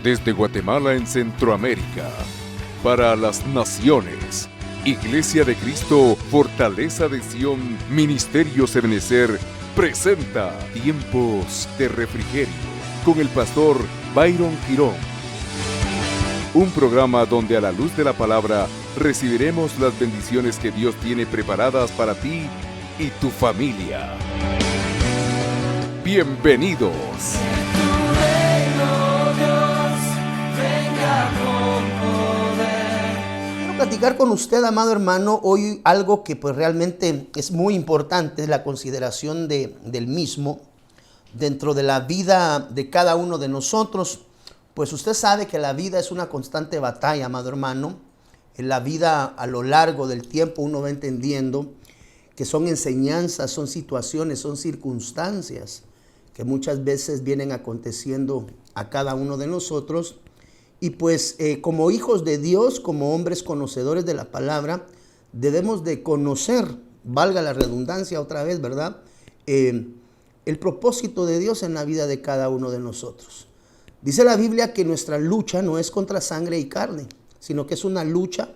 Desde Guatemala en Centroamérica, para las naciones, Iglesia de Cristo, Fortaleza de Sion, Ministerio Ebenecer, presenta Tiempos de Refrigerio con el pastor Byron Girón. Un programa donde a la luz de la palabra recibiremos las bendiciones que Dios tiene preparadas para ti y tu familia. Bienvenidos. Quiero platicar con usted, amado hermano, hoy algo que pues realmente es muy importante, es la consideración del mismo dentro de la vida de cada uno de nosotros. Pues usted sabe que la vida es una constante batalla, amado hermano. En la vida a lo largo del tiempo uno va entendiendo que son enseñanzas, son situaciones, son circunstancias que muchas veces vienen aconteciendo a cada uno de nosotros. Y pues como hijos de Dios, como hombres conocedores de la palabra, debemos de conocer, valga la redundancia otra vez, ¿verdad? El propósito de Dios en la vida de cada uno de nosotros. Dice la Biblia que nuestra lucha no es contra sangre y carne, sino que es una lucha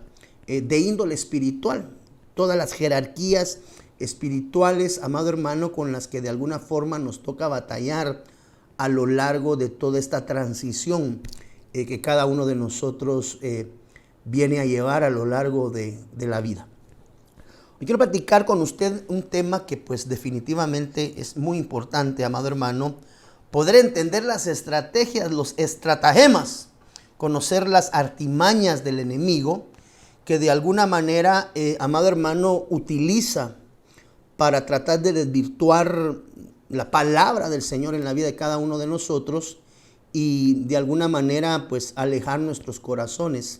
de índole espiritual. Todas las jerarquías espirituales, amado hermano, con las que de alguna forma nos toca batallar a lo largo de toda esta transición que cada uno de nosotros viene a llevar a lo largo de la vida. Hoy quiero platicar con usted un tema que pues definitivamente es muy importante, amado hermano, poder entender las estrategias, los estratagemas, conocer las artimañas del enemigo que de alguna manera, amado hermano, utiliza para tratar de desvirtuar la palabra del Señor en la vida de cada uno de nosotros y de alguna manera pues alejar nuestros corazones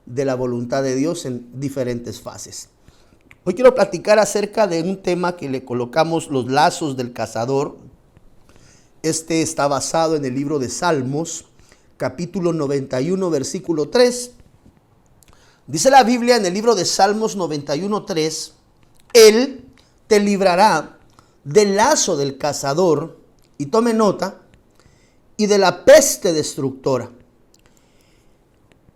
de la voluntad de Dios en diferentes fases. Hoy quiero platicar acerca de un tema que le colocamos los lazos del cazador. Este está basado en el libro de Salmos, capítulo 91, versículo 3. Dice la Biblia en el libro de Salmos 91, 3, Él te librará del lazo del cazador, y tome nota, y de la peste destructora.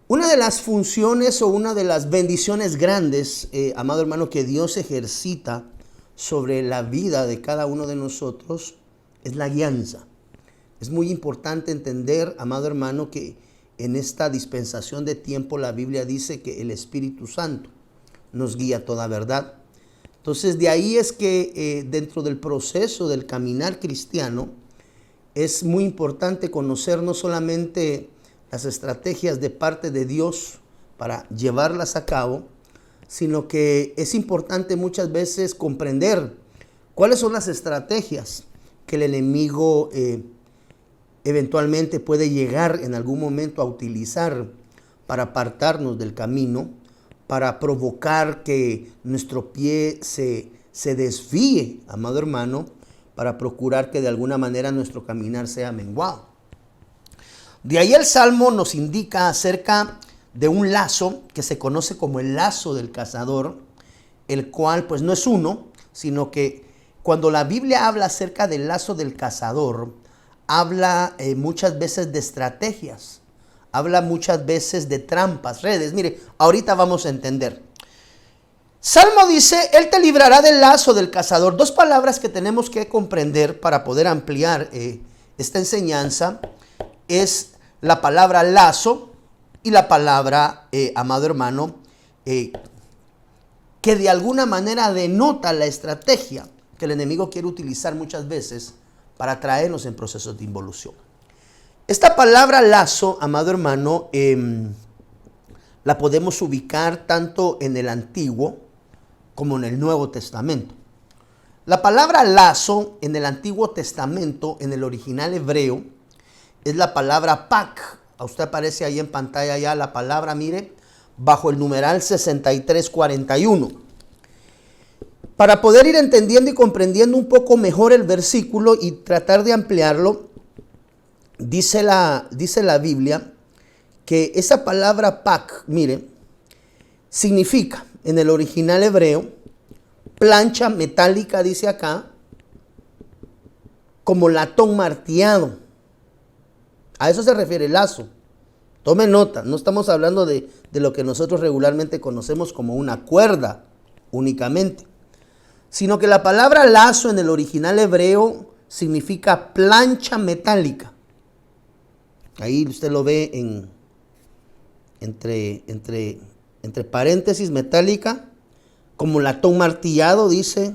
Una de las funciones o una de las bendiciones grandes, amado hermano, que Dios ejercita sobre la vida de cada uno de nosotros es la guianza. Es muy importante entender, amado hermano, que en esta dispensación de tiempo la Biblia dice que el Espíritu Santo nos guía a toda verdad. Entonces de ahí es que dentro del proceso del caminar cristiano es muy importante conocer no solamente las estrategias de parte de Dios para llevarlas a cabo, sino que es importante muchas veces comprender cuáles son las estrategias que el enemigo eventualmente puede llegar en algún momento a utilizar para apartarnos del camino, para provocar que nuestro pie se desvíe, amado hermano, para procurar que de alguna manera nuestro caminar sea menguado. De ahí el Salmo nos indica acerca de un lazo que se conoce como el lazo del cazador, el cual pues no es uno, sino que cuando la Biblia habla acerca del lazo del cazador, habla muchas veces de estrategias, habla muchas veces de trampas, redes. Mire, ahorita vamos a entender. Salmo dice, Él te librará del lazo del cazador. Dos palabras que tenemos que comprender para poder ampliar esta enseñanza es la palabra lazo y la palabra, amado hermano, que de alguna manera denota la estrategia que el enemigo quiere utilizar muchas veces para traernos en procesos de involución. Esta palabra lazo, amado hermano, la podemos ubicar tanto en el Antiguo como en el Nuevo Testamento. La palabra lazo en el Antiguo Testamento, en el original hebreo, es la palabra pak. A usted aparece ahí en pantalla ya la palabra, mire, bajo el numeral 6341. Para poder ir entendiendo y comprendiendo un poco mejor el versículo y tratar de ampliarlo, dice la Biblia que esa palabra pak, mire, significa en el original hebreo plancha metálica, dice acá, como latón martillado. A eso se refiere el lazo. Tome nota, no estamos hablando de lo que nosotros regularmente conocemos como una cuerda únicamente, sino que la palabra lazo en el original hebreo significa plancha metálica. Ahí usted lo ve entre paréntesis, metálica, como latón martillado, dice.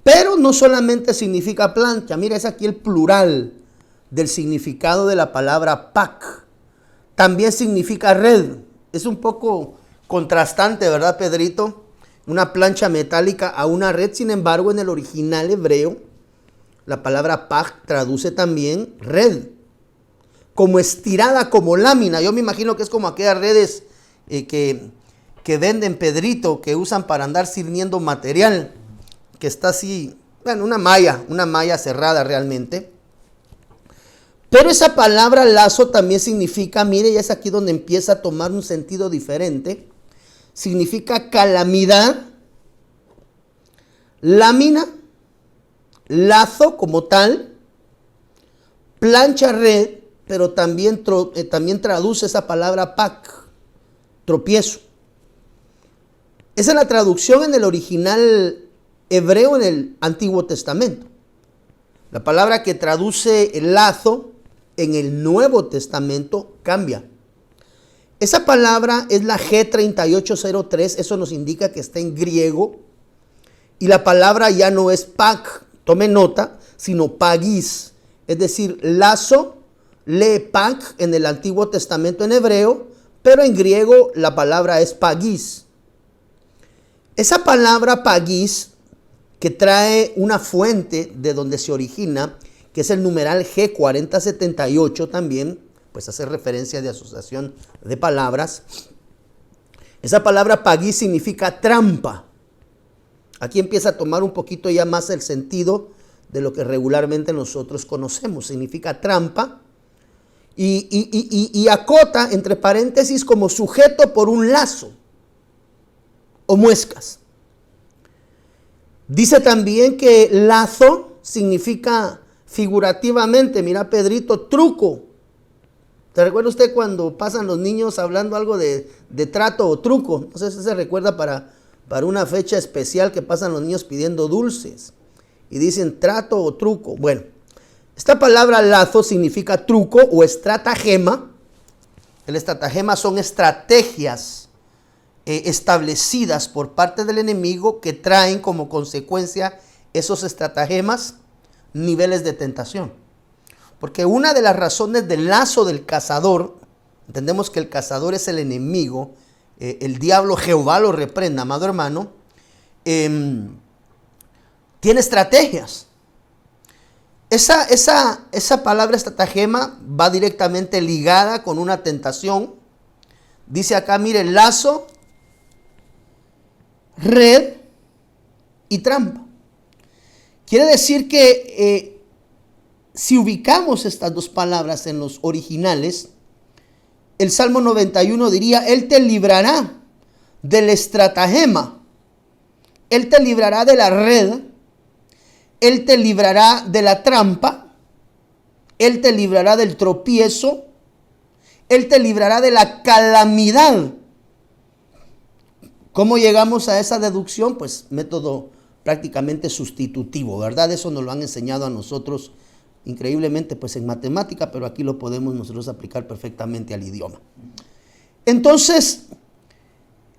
Pero no solamente significa plancha, mira, es aquí el plural del significado de la palabra pac. También significa red. Es un poco contrastante, ¿verdad, Pedrito? Una plancha metálica a una red. Sin embargo, en el original hebreo, la palabra pac traduce también red, como estirada, como lámina. Yo me imagino que es como aquellas redes que venden, Pedrito, que usan para andar sirviendo material, que está así, bueno, una malla cerrada realmente. Pero esa palabra lazo también significa, mire, ya es aquí donde empieza a tomar un sentido diferente. Significa calamidad, lámina, lazo como tal, plancha, red, pero también traduce esa palabra pac, tropiezo. Esa es la traducción en el original hebreo en el Antiguo Testamento. La palabra que traduce el lazo en el Nuevo Testamento cambia. Esa palabra es la G3803, eso nos indica que está en griego, y la palabra ya no es pac, tome nota, sino pagis, es decir, lazo, lee pac en el Antiguo Testamento en hebreo, pero en griego la palabra es pagis. Esa palabra pagis, que trae una fuente de donde se origina, que es el numeral G4078 también, pues hace referencia de asociación de palabras. Esa palabra pagis significa trampa. Aquí empieza a tomar un poquito ya más el sentido de lo que regularmente nosotros conocemos. Significa trampa y acota entre paréntesis como sujeto por un lazo o muescas. Dice también que lazo significa figurativamente, mira Pedrito, truco. ¿Te recuerda usted cuando pasan los niños hablando algo de trato o truco? No sé si se recuerda para una fecha especial que pasan los niños pidiendo dulces y dicen trato o truco. Bueno, esta palabra lazo significa truco o estratagema. El estratagema son estrategias establecidas por parte del enemigo que traen como consecuencia esos estratagemas niveles de tentación. Porque una de las razones del lazo del cazador, entendemos que el cazador es el enemigo, el diablo, Jehová lo reprenda, amado hermano, tiene estrategias. Esa palabra estratagema va directamente ligada con una tentación. Dice acá, mire, lazo, red y trampa. Quiere decir que si ubicamos estas dos palabras en los originales, el Salmo 91 diría, Él te librará del estratagema, Él te librará de la red, Él te librará de la trampa, Él te librará del tropiezo, Él te librará de la calamidad. ¿Cómo llegamos a esa deducción? Pues método prácticamente sustitutivo, ¿verdad? Eso nos lo han enseñado a nosotros increíblemente pues en matemática, pero aquí lo podemos nosotros aplicar perfectamente al idioma. Entonces,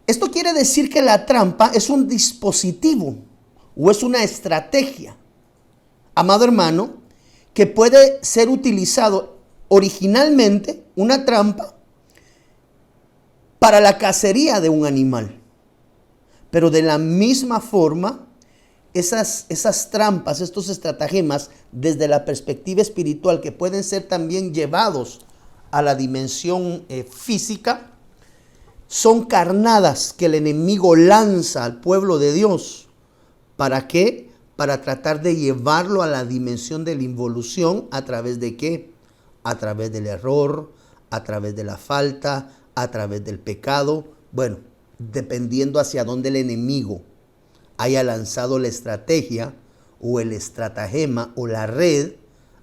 esto quiere decir que la trampa es un dispositivo o es una estrategia, amado hermano, que puede ser utilizado originalmente, una trampa, para la cacería de un animal. Pero de la misma forma, esas trampas, estos estratagemas, desde la perspectiva espiritual, que pueden ser también llevados a la dimensión física, son carnadas que el enemigo lanza al pueblo de Dios. ¿Para qué? Para tratar de llevarlo a la dimensión de la involución. ¿A través de qué? A través del error, a través de la falta, a través del pecado. Bueno, dependiendo hacia dónde el enemigo haya lanzado la estrategia o el estratagema o la red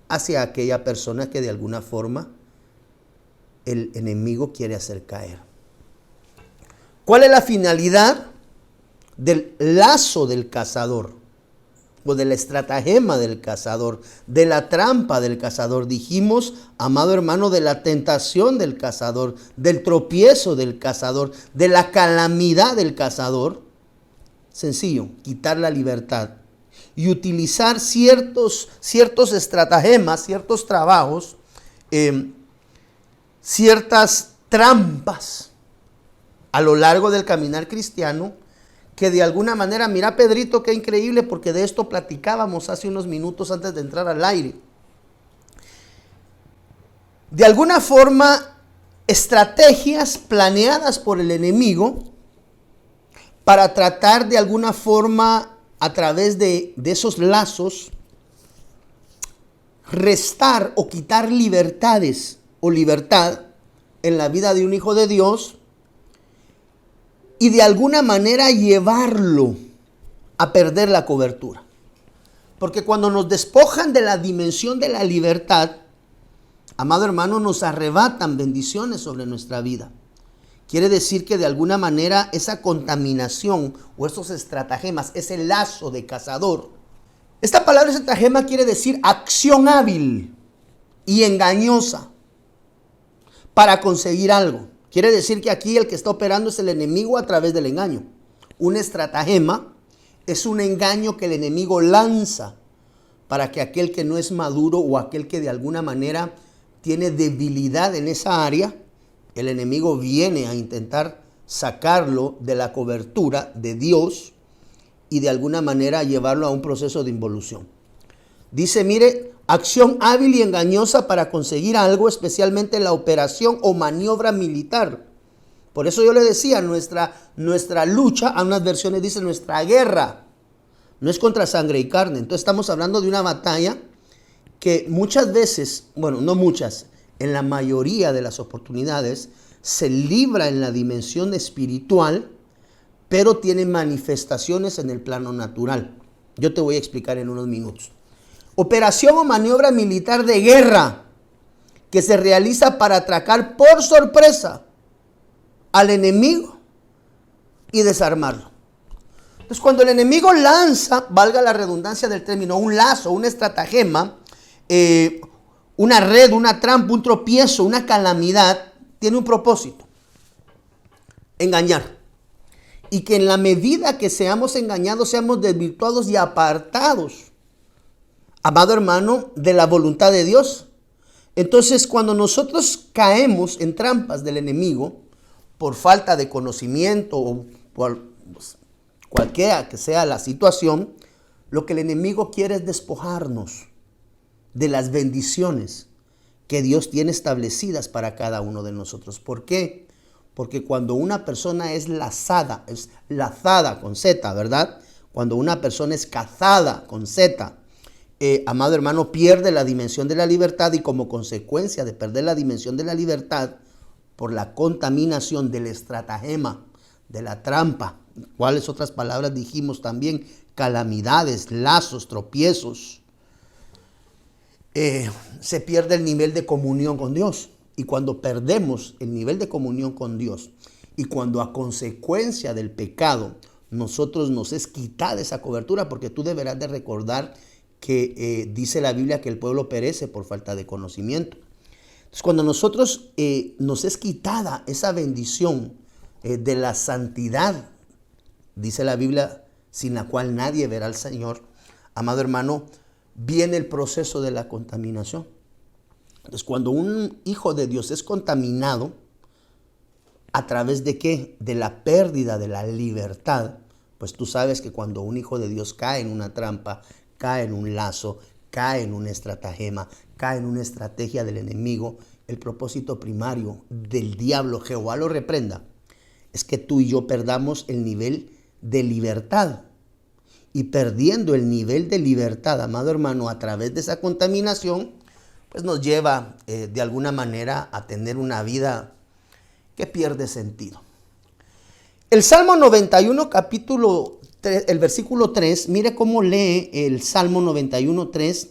hacia aquella persona que de alguna forma el enemigo quiere hacer caer. ¿Cuál es la finalidad del lazo del cazador? O del estratagema del cazador, de la trampa del cazador. Dijimos, amado hermano, de la tentación del cazador, del tropiezo del cazador, de la calamidad del cazador. Sencillo, quitar la libertad y utilizar ciertos estratagemas, ciertos trabajos, ciertas trampas a lo largo del caminar cristiano, que de alguna manera, mira Pedrito, qué increíble, porque de esto platicábamos hace unos minutos antes de entrar al aire. De alguna forma, estrategias planeadas por el enemigo para tratar de alguna forma, a través de esos lazos, restar o quitar libertades o libertad en la vida de un hijo de Dios, y de alguna manera llevarlo a perder la cobertura. Porque cuando nos despojan de la dimensión de la libertad, amado hermano, nos arrebatan bendiciones sobre nuestra vida. Quiere decir que de alguna manera esa contaminación o esos estratagemas, ese lazo de cazador. Esta palabra estratagema quiere decir acción hábil y engañosa para conseguir algo. Quiere decir que aquí el que está operando es el enemigo a través del engaño. Un estratagema es un engaño que el enemigo lanza para que aquel que no es maduro o aquel que de alguna manera tiene debilidad en esa área, el enemigo viene a intentar sacarlo de la cobertura de Dios y de alguna manera llevarlo a un proceso de involución. Dice, mire, acción hábil y engañosa para conseguir algo, especialmente la operación o maniobra militar. Por eso yo le decía, nuestra lucha, a unas versiones dice nuestra guerra, no es contra sangre y carne. Entonces estamos hablando de una batalla que muchas veces, bueno, no muchas, en la mayoría de las oportunidades, se libra en la dimensión espiritual, pero tiene manifestaciones en el plano natural. Yo te voy a explicar en unos minutos. Operación o maniobra militar de guerra que se realiza para atracar por sorpresa al enemigo y desarmarlo. Entonces, cuando el enemigo lanza, valga la redundancia del término, un lazo, un estratagema, una red, una trampa, un tropiezo, una calamidad, tiene un propósito: engañar. Y que en la medida que seamos engañados, seamos desvirtuados y apartados, amado hermano, de la voluntad de Dios. Entonces, cuando nosotros caemos en trampas del enemigo, por falta de conocimiento o por cualquiera que sea la situación, lo que el enemigo quiere es despojarnos de las bendiciones que Dios tiene establecidas para cada uno de nosotros. ¿Por qué? Porque cuando una persona es lazada con Z, ¿verdad? Cuando una persona es cazada con Z, amado hermano, pierde la dimensión de la libertad, y como consecuencia de perder la dimensión de la libertad por la contaminación del estratagema, de la trampa, ¿cuáles otras palabras dijimos también? Calamidades, lazos, tropiezos. Se pierde el nivel de comunión con Dios. Y cuando perdemos el nivel de comunión con Dios, y cuando a consecuencia del pecado nosotros nos es quitada esa cobertura, porque tú deberás de recordar que dice la Biblia que el pueblo perece por falta de conocimiento. Entonces, cuando nosotros nos es quitada esa bendición de la santidad, dice la Biblia, sin la cual nadie verá al Señor, amado hermano, viene el proceso de la contaminación. Entonces, cuando un hijo de Dios es contaminado, ¿a través de qué? De la pérdida de la libertad. Pues tú sabes que cuando un hijo de Dios cae en una trampa, cae en un lazo, cae en un estratagema, cae en una estrategia del enemigo, el propósito primario del diablo, Jehová lo reprenda, es que tú y yo perdamos el nivel de libertad. Y perdiendo el nivel de libertad, amado hermano, a través de esa contaminación, pues nos lleva de alguna manera a tener una vida que pierde sentido. El Salmo 91, capítulo 3, el versículo 3, mire cómo lee el Salmo 91, 3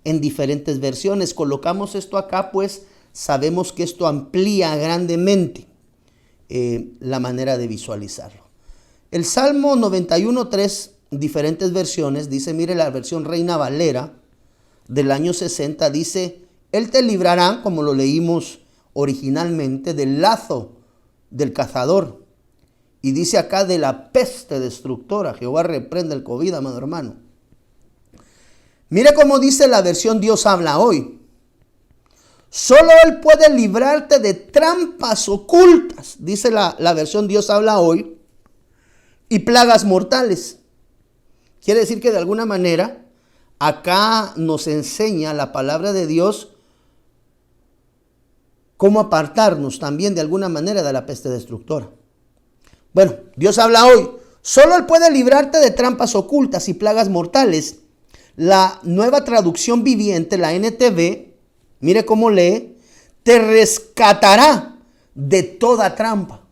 en diferentes versiones. Colocamos esto acá, pues, sabemos que esto amplía grandemente la manera de visualizarlo. El Salmo 91:3, diferentes versiones, dice, mire la versión Reina Valera del año 60, dice, Él te librará, como lo leímos originalmente, del lazo del cazador. Y dice acá de la peste destructora. Jehová reprende el COVID, amado hermano. Mire cómo dice la versión Dios habla hoy. Solo Él puede librarte de trampas ocultas, dice la versión Dios habla hoy, y plagas mortales. Quiere decir que de alguna manera acá nos enseña la palabra de Dios cómo apartarnos también de alguna manera de la peste destructora. Bueno, Dios habla hoy. Solo Él puede librarte de trampas ocultas y plagas mortales. La Nueva Traducción Viviente, la NTV, mire cómo lee, te rescatará de toda trampa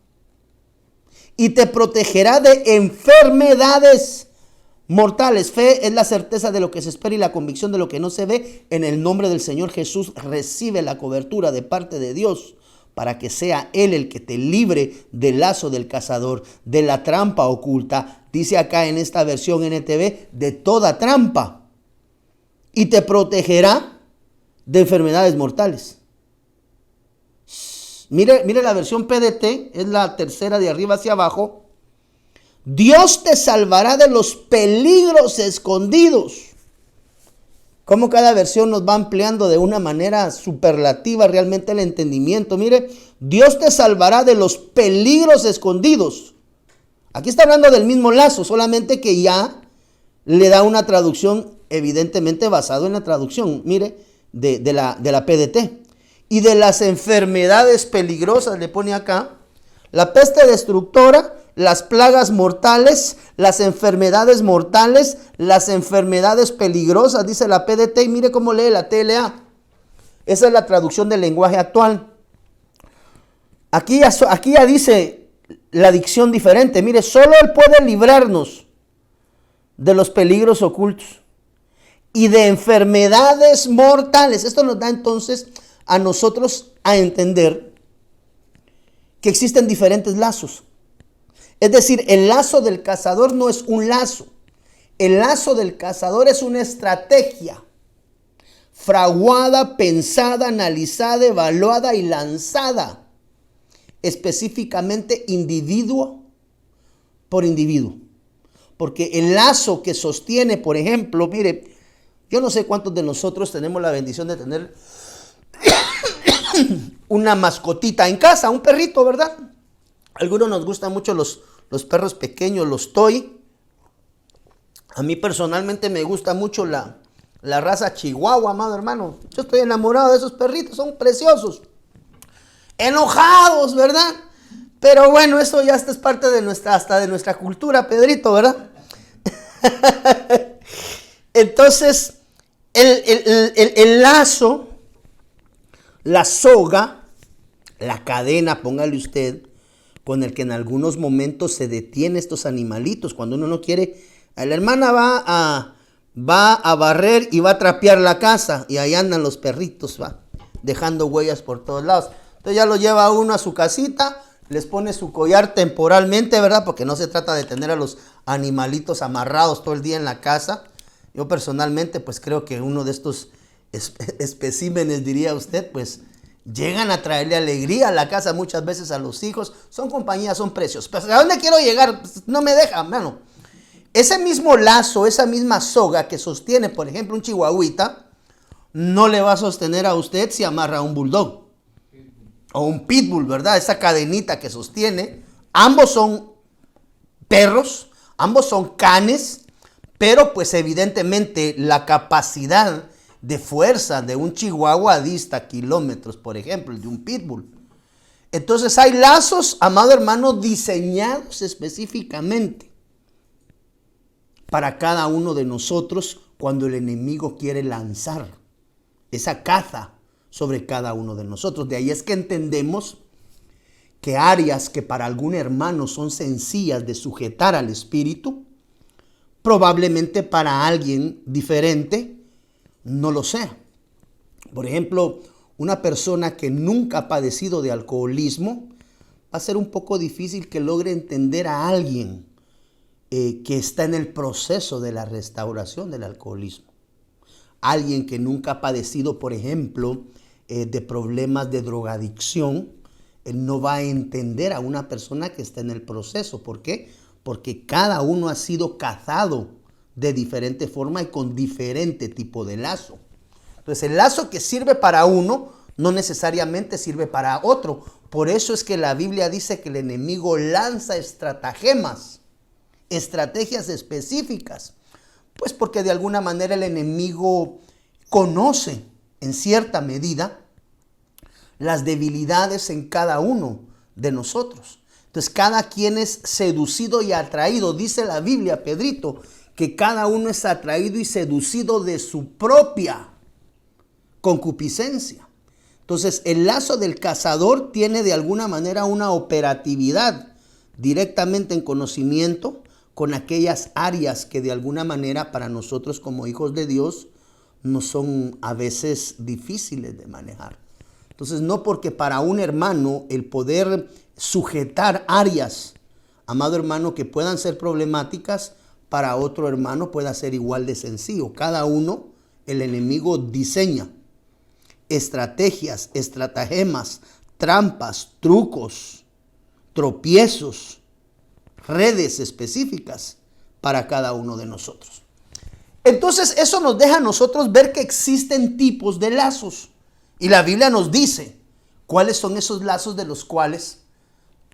y te protegerá de enfermedades mortales. Fe es la certeza de lo que se espera y la convicción de lo que no se ve. En el nombre del Señor Jesús recibe la cobertura de parte de Dios para que sea Él el que te libre del lazo del cazador, de la trampa oculta. Dice acá en esta versión NTV, de toda trampa. Y te protegerá de enfermedades mortales. Mire la versión PDT, es la tercera de arriba hacia abajo. Dios te salvará de los peligros escondidos. Como cada versión nos va ampliando de una manera superlativa realmente el entendimiento. Mire, Dios te salvará de los peligros escondidos. Aquí está hablando del mismo lazo, solamente que ya le da una traducción evidentemente basado en la traducción, mire, de la PDT. Y de las enfermedades peligrosas, le pone acá, la peste destructora, las plagas mortales, las enfermedades mortales, las enfermedades peligrosas, dice la PDT, y mire cómo lee la TLA. Esa es la traducción del lenguaje actual. Aquí ya dice la dicción diferente. Mire, solo Él puede librarnos de los peligros ocultos y de enfermedades mortales. Esto nos da entonces a nosotros a entender que existen diferentes lazos. Es decir, el lazo del cazador no es un lazo. El lazo del cazador es una estrategia fraguada, pensada, analizada, evaluada y lanzada específicamente individuo por individuo. Porque el lazo que sostiene, por ejemplo, mire, yo no sé cuántos de nosotros tenemos la bendición de tener una mascotita en casa, un perrito, ¿verdad? A algunos nos gustan mucho los perros pequeños, los toy. A mí personalmente me gusta mucho la raza chihuahua, amado hermano. Yo estoy enamorado de esos perritos, son preciosos. Enojados, ¿verdad? Pero bueno, eso ya es parte de nuestra cultura, Pedrito, ¿verdad? Entonces, el lazo, la soga, la cadena, póngale usted, con el que en algunos momentos se detiene estos animalitos. Cuando uno no quiere, la hermana va a barrer y va a trapear la casa, y ahí andan los perritos, va, dejando huellas por todos lados. Entonces ya lo lleva uno a su casita, les pone su collar temporalmente, ¿verdad? Porque no se trata de tener a los animalitos amarrados todo el día en la casa. Yo personalmente, pues creo que uno de estos especímenes, diría usted, pues llegan a traerle alegría a la casa muchas veces a los hijos. Son compañías, son precios. Pero ¿a dónde quiero llegar? Pues, no me deja, mano. Ese mismo lazo, esa misma soga que sostiene, por ejemplo, un chihuahuita, no le va a sostener a usted si amarra a un bulldog o un pitbull, ¿verdad? Esa cadenita que sostiene. Ambos son perros, ambos son canes, pero pues evidentemente la capacidad de fuerza de un chihuahua dista kilómetros, por ejemplo, de un pitbull. Entonces hay lazos, amado hermano, diseñados específicamente para cada uno de nosotros cuando el enemigo quiere lanzar esa caza sobre cada uno de nosotros. De ahí es que entendemos que áreas que para algún hermano son sencillas de sujetar al espíritu, probablemente para alguien diferente no lo sea. Por ejemplo, una persona que nunca ha padecido de alcoholismo, va a ser un poco difícil que logre entender a alguien que está en el proceso de la restauración del alcoholismo. Alguien que nunca ha padecido, por ejemplo, de problemas de drogadicción, él no va a entender a una persona que está en el proceso. ¿Por qué? Porque cada uno ha sido cazado de diferente forma y con diferente tipo de lazo. Entonces, el lazo que sirve para uno no necesariamente sirve para otro. Por eso es que la Biblia dice que el enemigo lanza estratagemas, estrategias específicas. Pues porque de alguna manera el enemigo conoce en cierta medida las debilidades en cada uno de nosotros. Entonces cada quien es seducido y atraído. Dice la Biblia, Pedrito, que cada uno es atraído y seducido de su propia concupiscencia. Entonces el lazo del cazador tiene de alguna manera una operatividad directamente en conocimiento con aquellas áreas que de alguna manera para nosotros como hijos de Dios no son a veces difíciles de manejar. Entonces no porque para un hermano el poder sujetar áreas, amado hermano, que puedan ser problemáticas, para otro hermano pueda ser igual de sencillo. Cada uno, el enemigo diseña estrategias, estratagemas, trampas, trucos, tropiezos, redes específicas para cada uno de nosotros. Entonces eso nos deja a nosotros ver que existen tipos de lazos. Y la Biblia nos dice cuáles son esos lazos de los cuales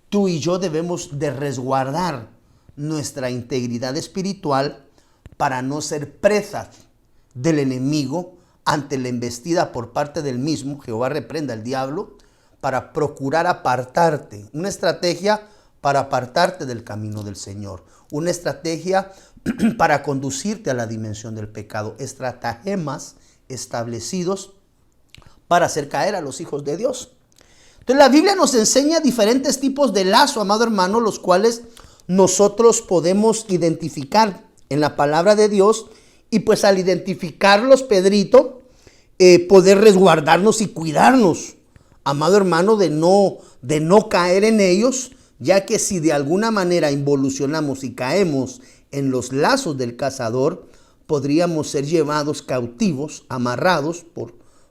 tú y yo debemos de resguardar nuestra integridad espiritual para no ser presas del enemigo ante la embestida por parte del mismo. Jehová reprenda al diablo para procurar apartarte. Una estrategia para apartarte del camino del Señor. Una estrategia para conducirte a la dimensión del pecado. Estratagemas establecidos para hacer caer a los hijos de Dios. Entonces la Biblia nos enseña diferentes tipos de lazo, amado hermano, los cuales nosotros podemos identificar en la palabra de Dios. Y pues al identificarlos, Pedrito, poder resguardarnos y cuidarnos, amado hermano, de no caer en ellos, ya que si de alguna manera involucionamos y caemos en los lazos del cazador, podríamos ser llevados cautivos, amarrados,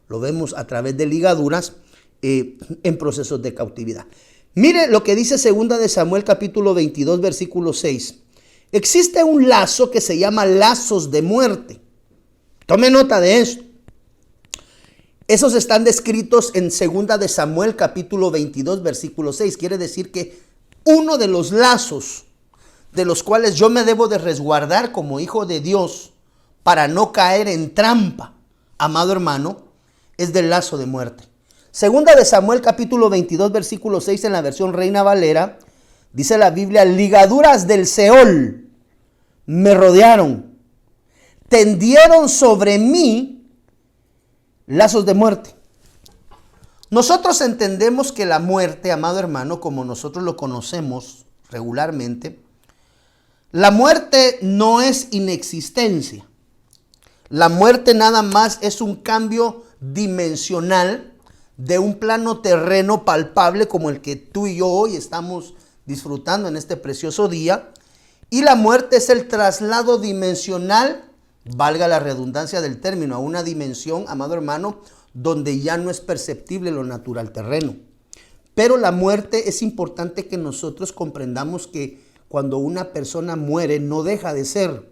lo vemos a través de ligaduras, en procesos de cautividad. Mire lo que dice 2 de Samuel capítulo 22 versículo 6. Existe un lazo que se llama lazos de muerte. Tome nota de eso. Esos están descritos en 2 de Samuel capítulo 22 versículo 6. Quiere decir que uno de los lazos de los cuales yo me debo de resguardar como hijo de Dios para no caer en trampa, amado hermano, es del lazo de muerte. 2 de Samuel capítulo 22 versículo 6 en la versión Reina Valera, dice la Biblia: ligaduras del Seol me rodearon, tendieron sobre mí lazos de muerte. Nosotros entendemos que la muerte, amado hermano, como nosotros lo conocemos regularmente, la muerte no es inexistencia. La muerte nada más es un cambio dimensional de un plano terreno palpable como el que tú y yo hoy estamos disfrutando en este precioso día. Y la muerte es el traslado dimensional, valga la redundancia del término, a una dimensión, amado hermano, donde ya no es perceptible lo natural terreno. Pero la muerte es importante que nosotros comprendamos que cuando una persona muere no deja de ser.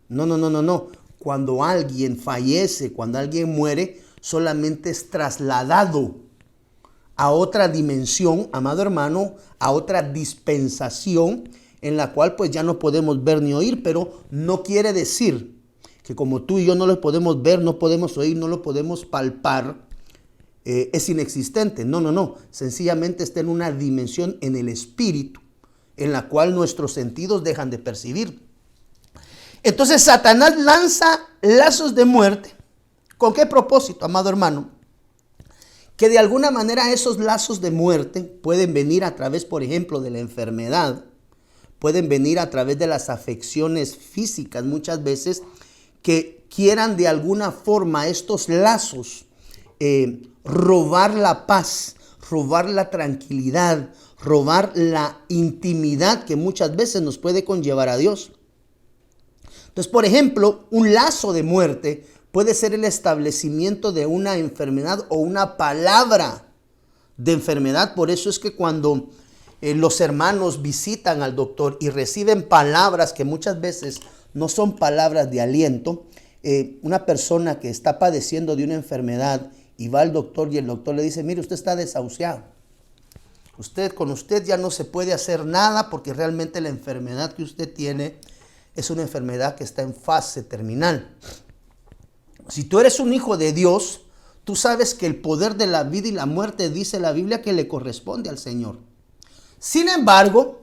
No. Cuando alguien fallece, cuando alguien muere, solamente es trasladado a otra dimensión, amado hermano, a otra dispensación en la cual pues ya no podemos ver ni oír, pero no quiere decir que como tú y yo no lo podemos ver, no podemos oír, no lo podemos palpar, es inexistente. No. Sencillamente está en una dimensión en el espíritu, en la cual nuestros sentidos dejan de percibir. Entonces Satanás lanza lazos de muerte. ¿Con qué propósito, amado hermano? Que de alguna manera esos lazos de muerte pueden venir a través, por ejemplo, de la enfermedad, pueden venir a través de las afecciones físicas muchas veces, que quieran de alguna forma estos lazos robar la paz, robar la tranquilidad, robar la intimidad que muchas veces nos puede conllevar a Dios. Entonces, por ejemplo, un lazo de muerte puede ser el establecimiento de una enfermedad o una palabra de enfermedad. Por eso es que cuando los hermanos visitan al doctor y reciben palabras que muchas veces no son palabras de aliento, una persona que está padeciendo de una enfermedad y va al doctor y el doctor le dice, mire, usted está desahuciado. Con usted ya no se puede hacer nada porque realmente la enfermedad que usted tiene es una enfermedad que está en fase terminal. Si tú eres un hijo de Dios, tú sabes que el poder de la vida y la muerte, dice la Biblia, que le corresponde al Señor. Sin embargo,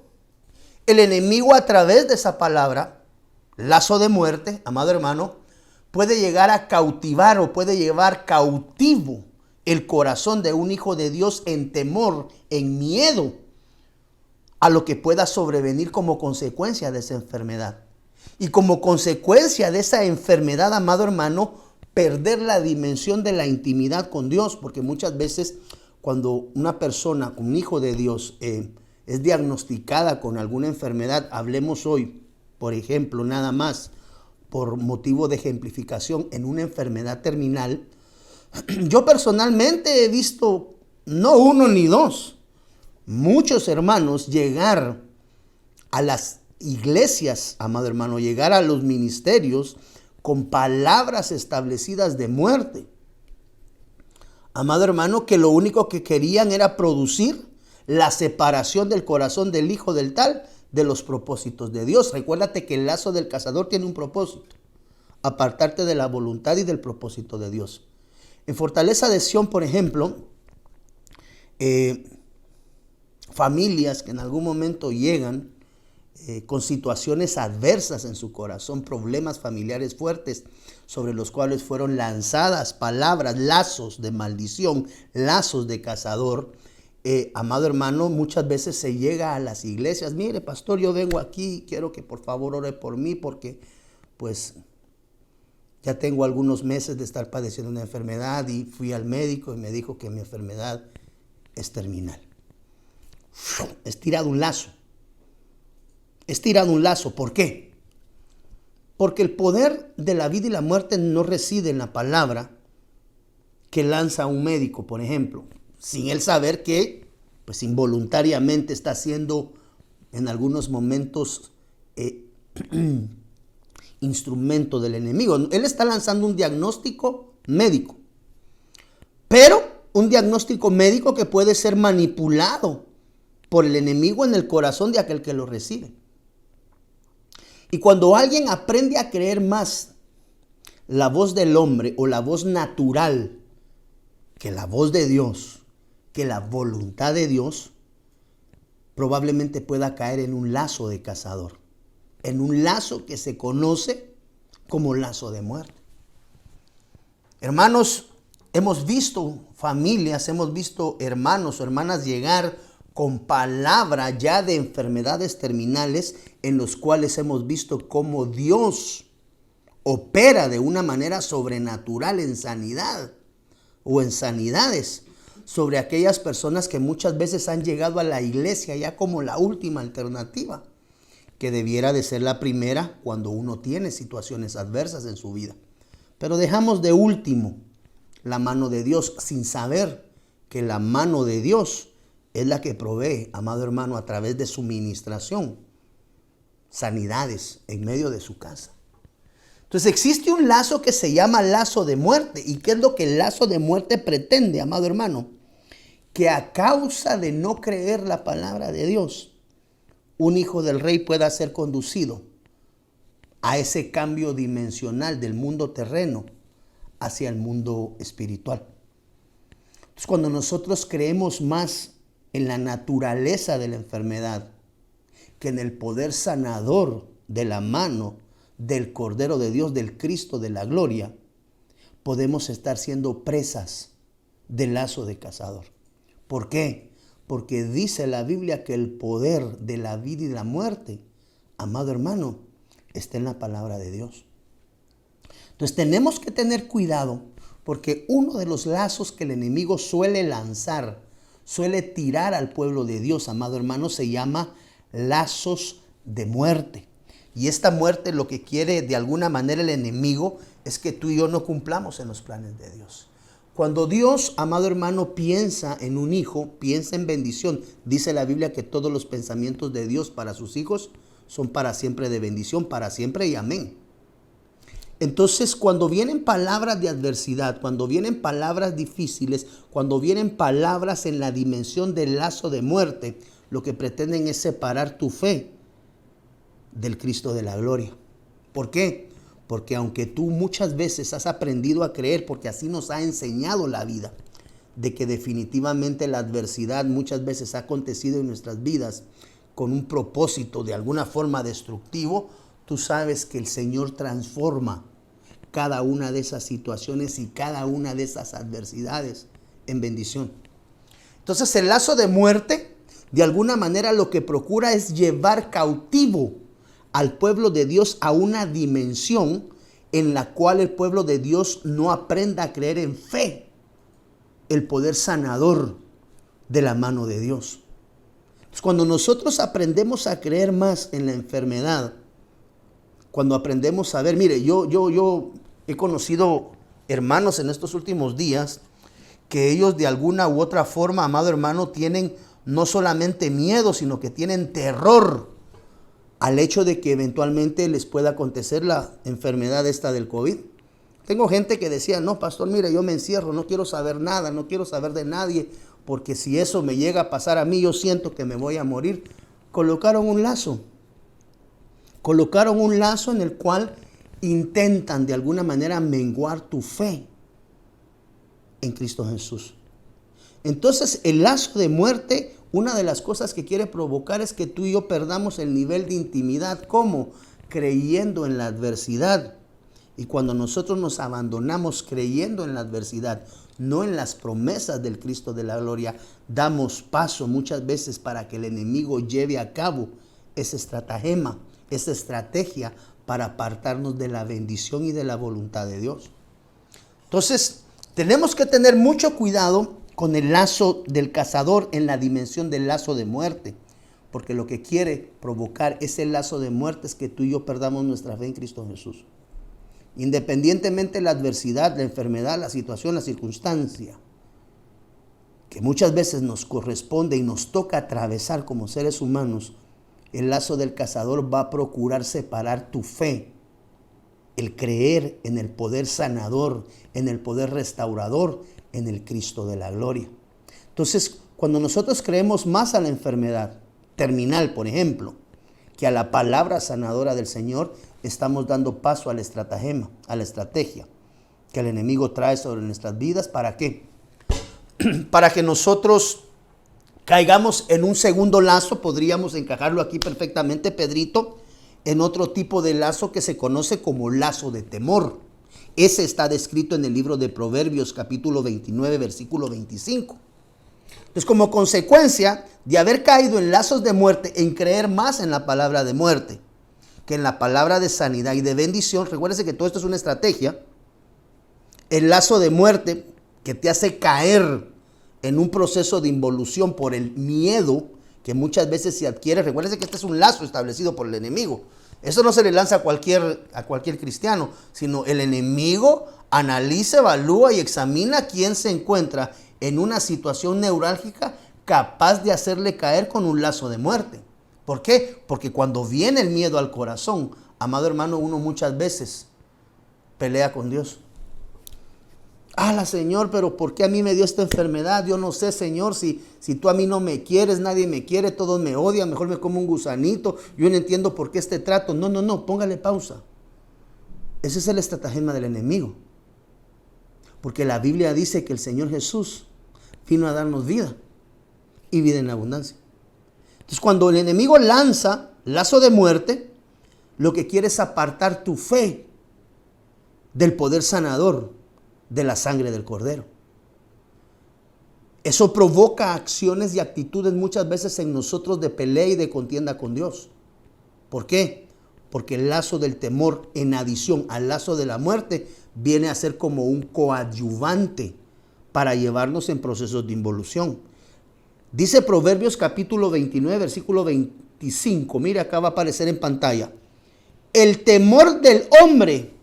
el enemigo a través de esa palabra, lazo de muerte, amado hermano, puede llegar a cautivar o puede llevar cautivo el corazón de un hijo de Dios en temor, en miedo a lo que pueda sobrevenir como consecuencia de esa enfermedad. Y como consecuencia de esa enfermedad, amado hermano, perder la dimensión de la intimidad con Dios, porque muchas veces cuando una persona, un hijo de Dios, es diagnosticada con alguna enfermedad, hablemos hoy, por ejemplo, nada más, por motivo de ejemplificación, en una enfermedad terminal, yo personalmente he visto, no uno ni dos, muchos hermanos llegar a las iglesias, amado hermano, llegar a los ministerios con palabras establecidas de muerte. Amado hermano, que lo único que querían era producir la separación del corazón del hijo del tal de los propósitos de Dios. Recuérdate que el lazo del cazador tiene un propósito: apartarte de la voluntad y del propósito de Dios. En Fortaleza de Sion, por ejemplo, familias que en algún momento llegan con situaciones adversas en su corazón, problemas familiares fuertes sobre los cuales fueron lanzadas palabras, lazos de maldición, lazos de cazador. Amado hermano, muchas veces se llega a las iglesias, mire pastor, yo vengo aquí, quiero que por favor ore por mí porque pues ya tengo algunos meses de estar padeciendo una enfermedad y fui al médico y me dijo que mi enfermedad es terminal. Es tirado un lazo. Es tirado un lazo. ¿Por qué? Porque el poder de la vida y la muerte no reside en la palabra que lanza un médico, por ejemplo, sin él saber que pues involuntariamente está siendo en algunos momentos instrumento del enemigo. Él está lanzando un diagnóstico médico, pero un diagnóstico médico que puede ser manipulado por el enemigo en el corazón de aquel que lo recibe. Y cuando alguien aprende a creer más la voz del hombre o la voz natural que la voz de Dios, que la voluntad de Dios, probablemente pueda caer en un lazo de cazador, en un lazo que se conoce como lazo de muerte. Hermanos, hemos visto familias, hemos visto hermanos o hermanas llegar con palabra ya de enfermedades terminales en los cuales hemos visto cómo Dios opera de una manera sobrenatural en sanidad o en sanidades sobre aquellas personas que muchas veces han llegado a la iglesia ya como la última alternativa, que debiera de ser la primera cuando uno tiene situaciones adversas en su vida. Pero dejamos de último la mano de Dios sin saber que la mano de Dios es la que provee, amado hermano, a través de su ministración, sanidades en medio de su casa. Entonces existe un lazo que se llama lazo de muerte. ¿Y qué es lo que el lazo de muerte pretende, amado hermano? Que a causa de no creer la palabra de Dios, un hijo del rey pueda ser conducido a ese cambio dimensional del mundo terreno hacia el mundo espiritual. Entonces, cuando nosotros creemos más en la naturaleza de la enfermedad que en el poder sanador de la mano del Cordero de Dios, del Cristo de la gloria, podemos estar siendo presas del lazo de cazador. ¿Por qué? Porque dice la Biblia que el poder de la vida y de la muerte, amado hermano, está en la palabra de Dios. Entonces tenemos que tener cuidado Porque uno de los lazos que el enemigo suele lanzar, suele tirar al pueblo de Dios, amado hermano, se llama lazos de muerte. Y esta muerte lo que quiere de alguna manera el enemigo es que tú y yo no cumplamos en los planes de Dios. Cuando Dios, amado hermano, piensa en un hijo, piensa en bendición. Dice la Biblia que todos los pensamientos de Dios para sus hijos son para siempre de bendición, para siempre y amén. Entonces, cuando vienen palabras de adversidad, cuando vienen palabras difíciles, cuando vienen palabras en la dimensión del lazo de muerte, lo que pretenden es separar tu fe del Cristo de la gloria. ¿Por qué? Porque aunque tú muchas veces has aprendido a creer, porque así nos ha enseñado la vida, de que definitivamente la adversidad muchas veces ha acontecido en nuestras vidas con un propósito de alguna forma destructivo, tú sabes que el Señor transforma cada una de esas situaciones y cada una de esas adversidades en bendición. Entonces el lazo de muerte, de alguna manera lo que procura es llevar cautivo al pueblo de Dios a una dimensión en la cual el pueblo de Dios no aprenda a creer en fe, el poder sanador de la mano de Dios. Pues cuando nosotros aprendemos a creer más en la enfermedad, cuando aprendemos a ver, mire, yo he conocido hermanos en estos últimos días que ellos de alguna u otra forma, amado hermano, tienen no solamente miedo, sino que tienen terror al hecho de que eventualmente les pueda acontecer la enfermedad esta del COVID. Tengo gente que decía, no, pastor, mire, yo me encierro, no quiero saber nada, no quiero saber de nadie, porque si eso me llega a pasar a mí, yo siento que me voy a morir. Colocaron un lazo en el cual intentan de alguna manera menguar tu fe en Cristo Jesús. Entonces, el lazo de muerte, una de las cosas que quiere provocar es que tú y yo perdamos el nivel de intimidad. ¿Cómo? Creyendo en la adversidad. Y cuando nosotros nos abandonamos creyendo en la adversidad, no en las promesas del Cristo de la gloria, damos paso muchas veces para que el enemigo lleve a cabo ese estratagema, esa estrategia para apartarnos de la bendición y de la voluntad de Dios. Entonces, tenemos que tener mucho cuidado con el lazo del cazador en la dimensión del lazo de muerte, porque lo que quiere provocar ese lazo de muerte es que tú y yo perdamos nuestra fe en Cristo Jesús. Independientemente de la adversidad, la enfermedad, la situación, la circunstancia, que muchas veces nos corresponde y nos toca atravesar como seres humanos, el lazo del cazador va a procurar separar tu fe, el creer en el poder sanador, en el poder restaurador, en el Cristo de la gloria. Entonces, cuando nosotros creemos más a la enfermedad terminal, por ejemplo, que a la palabra sanadora del Señor, estamos dando paso al estratagema, a la estrategia que el enemigo trae sobre nuestras vidas. ¿Para qué? Para que nosotros caigamos en un segundo lazo. Podríamos encajarlo aquí perfectamente, Pedrito, en otro tipo de lazo que se conoce como lazo de temor. Ese está descrito en el libro de Proverbios, capítulo 29, versículo 25. Entonces, como consecuencia de haber caído en lazos de muerte, en creer más en la palabra de muerte que en la palabra de sanidad y de bendición, recuérdese que todo esto es una estrategia. El lazo de muerte que te hace caer en un proceso de involución por el miedo que muchas veces se adquiere. Recuérdese que este es un lazo establecido por el enemigo. Eso no se le lanza a cualquier cristiano, sino el enemigo analiza, evalúa y examina a quién se encuentra en una situación neurálgica capaz de hacerle caer con un lazo de muerte. ¿Por qué? Porque cuando viene el miedo al corazón, amado hermano, uno muchas veces pelea con Dios. Señor, pero ¿por qué a mí me dio esta enfermedad? Yo no sé, Señor, si tú a mí no me quieres, nadie me quiere, todos me odian, mejor me como un gusanito. Yo no entiendo por qué este trato. No, póngale pausa. Ese es el estratagema del enemigo. Porque la Biblia dice que el Señor Jesús vino a darnos vida y vida en abundancia. Entonces, cuando el enemigo lanza lazo de muerte, lo que quiere es apartar tu fe del poder sanador de la sangre del Cordero. Eso provoca acciones y actitudes muchas veces en nosotros de pelea y de contienda con Dios. ¿Por qué? Porque el lazo del temor, en adición al lazo de la muerte, viene a ser como un coadyuvante para llevarnos en procesos de involución. Dice Proverbios capítulo 29, versículo 25. Mire, acá va a aparecer en pantalla. El temor del hombre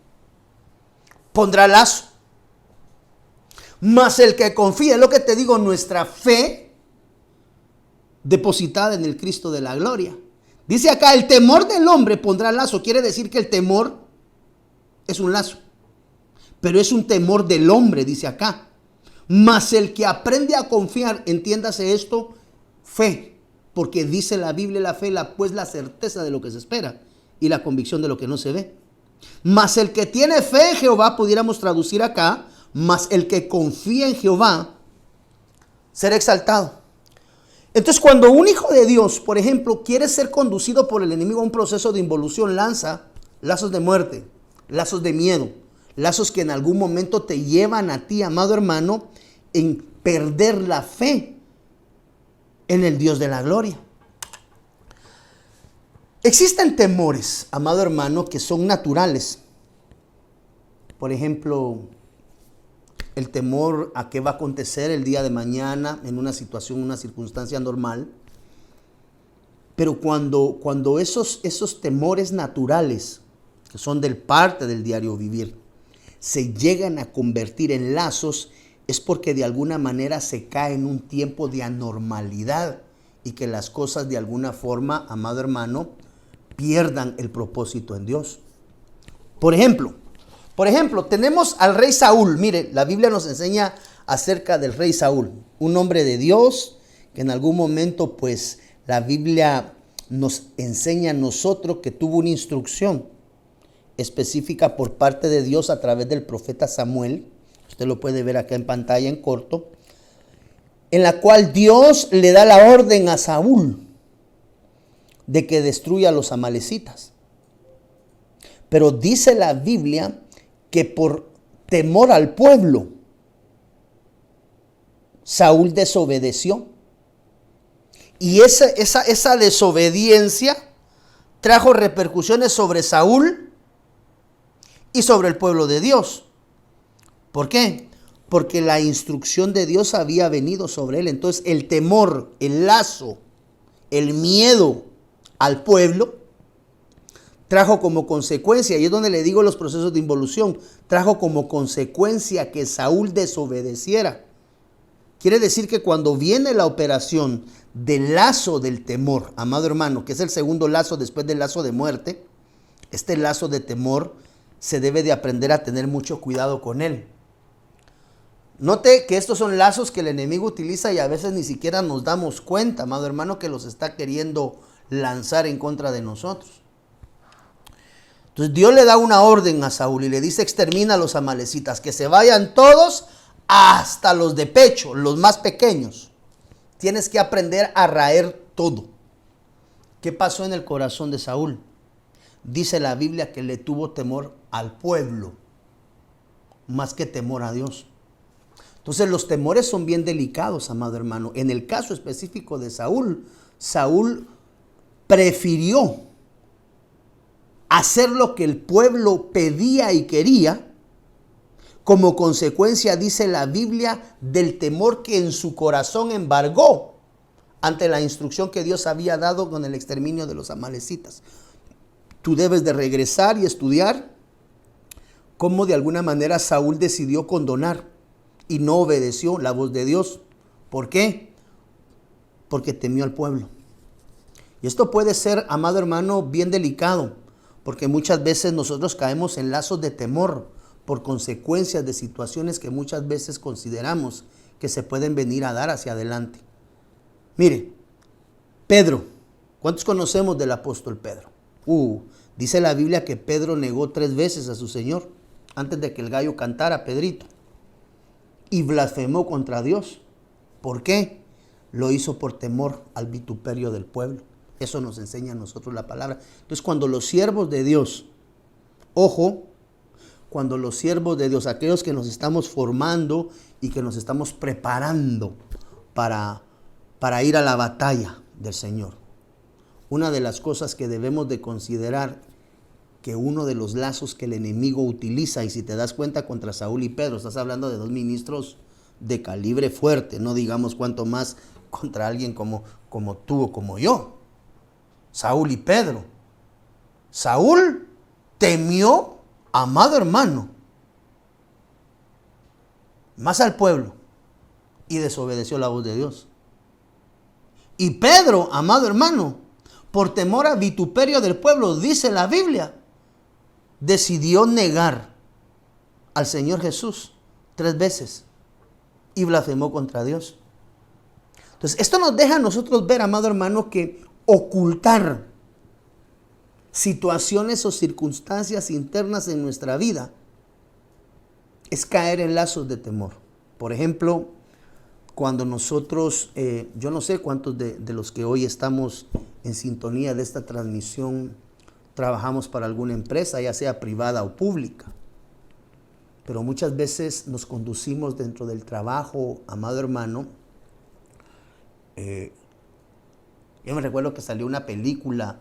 pondrá lazo, mas el que confía, es lo que te digo, nuestra fe depositada en el Cristo de la gloria. Dice acá, el temor del hombre pondrá lazo. Quiere decir que el temor es un lazo, pero es un temor del hombre, dice acá. Mas el que aprende a confiar, entiéndase esto, fe, porque dice la Biblia, la fe, pues la certeza de lo que se espera y la convicción de lo que no se ve. Mas el que tiene fe en Jehová, pudiéramos traducir acá, mas el que confía en Jehová será exaltado. Entonces, cuando un hijo de Dios, por ejemplo, quiere ser conducido por el enemigo a un proceso de involución, lanza lazos de muerte, lazos de miedo, lazos que en algún momento te llevan a ti, amado hermano, en perder la fe en el Dios de la gloria. Existen temores, amado hermano, que son naturales. Por ejemplo, el temor a qué va a acontecer el día de mañana en una situación, una circunstancia normal. Pero cuando esos temores naturales, que son parte del diario vivir, se llegan a convertir en lazos, es porque de alguna manera se cae en un tiempo de anormalidad y que las cosas de alguna forma, amado hermano, pierdan el propósito en Dios. Por ejemplo, tenemos al rey Saúl. Mire, la Biblia nos enseña acerca del rey Saúl, un hombre de Dios que en algún momento, pues, la Biblia nos enseña a nosotros que tuvo una instrucción específica por parte de Dios a través del profeta Samuel. Usted lo puede ver acá en pantalla en corto, en la cual Dios le da la orden a Saúl de que destruya a los amalecitas. Pero dice la Biblia que por temor al pueblo, Saúl desobedeció. Y esa desobediencia trajo repercusiones sobre Saúl y sobre el pueblo de Dios. ¿Por qué? Porque la instrucción de Dios había venido sobre él. Entonces el temor, el lazo, el miedo al pueblo trajo como consecuencia, y es donde le digo los procesos de involución, trajo como consecuencia que Saúl desobedeciera. Quiere decir que cuando viene la operación del lazo del temor, amado hermano, que es el segundo lazo después del lazo de muerte, este lazo de temor se debe de aprender a tener mucho cuidado con él. Note que estos son lazos que el enemigo utiliza y a veces ni siquiera nos damos cuenta, amado hermano, que los está queriendo lanzar en contra de nosotros. Entonces Dios le da una orden a Saúl y le dice: extermina a los amalecitas, que se vayan todos, hasta los de pecho, los más pequeños. Tienes que aprender a raer todo. ¿Qué pasó en el corazón de Saúl? Dice la Biblia que le tuvo temor al pueblo, más que temor a Dios. Entonces los temores son bien delicados, amado hermano. En el caso específico de Saúl, Saúl prefirió hacer lo que el pueblo pedía y quería, como consecuencia, dice la Biblia, del temor que en su corazón embargó ante la instrucción que Dios había dado con el exterminio de los amalecitas. Tú debes de regresar y estudiar cómo de alguna manera Saúl decidió condonar y no obedeció la voz de Dios. ¿Por qué? Porque temió al pueblo. Y esto puede ser, amado hermano, bien delicado, porque muchas veces nosotros caemos en lazos de temor por consecuencias de situaciones que muchas veces consideramos que se pueden venir a dar hacia adelante. Mire, Pedro, ¿cuántos conocemos del apóstol Pedro? Dice la Biblia que Pedro negó 3 veces a su Señor antes de que el gallo cantara, Pedrito, y blasfemó contra Dios. ¿Por qué? Lo hizo por temor al vituperio del pueblo. Eso nos enseña a nosotros la palabra. Entonces, cuando los siervos de Dios, ojo, cuando los siervos de Dios, aquellos que nos estamos formando y que nos estamos preparando para ir a la batalla del Señor, una de las cosas que debemos de considerar, que uno de los lazos que el enemigo utiliza, y si te das cuenta contra Saúl y Pedro, estás hablando de dos ministros de calibre fuerte, no digamos cuánto más contra alguien como tú o como yo. Saúl y Pedro. Saúl temió, amado hermano, más al pueblo y desobedeció la voz de Dios. Y Pedro, amado hermano, por temor a vituperio del pueblo, dice la Biblia, decidió negar al Señor Jesús 3 veces y blasfemó contra Dios. Entonces, esto nos deja a nosotros ver, amado hermano, que ocultar situaciones o circunstancias internas en nuestra vida es caer en lazos de temor. Por ejemplo, cuando nosotros, yo no sé cuántos de los que hoy estamos en sintonía de esta transmisión trabajamos para alguna empresa, ya sea privada o pública, pero muchas veces nos conducimos dentro del trabajo, amado hermano. Yo me recuerdo que salió una película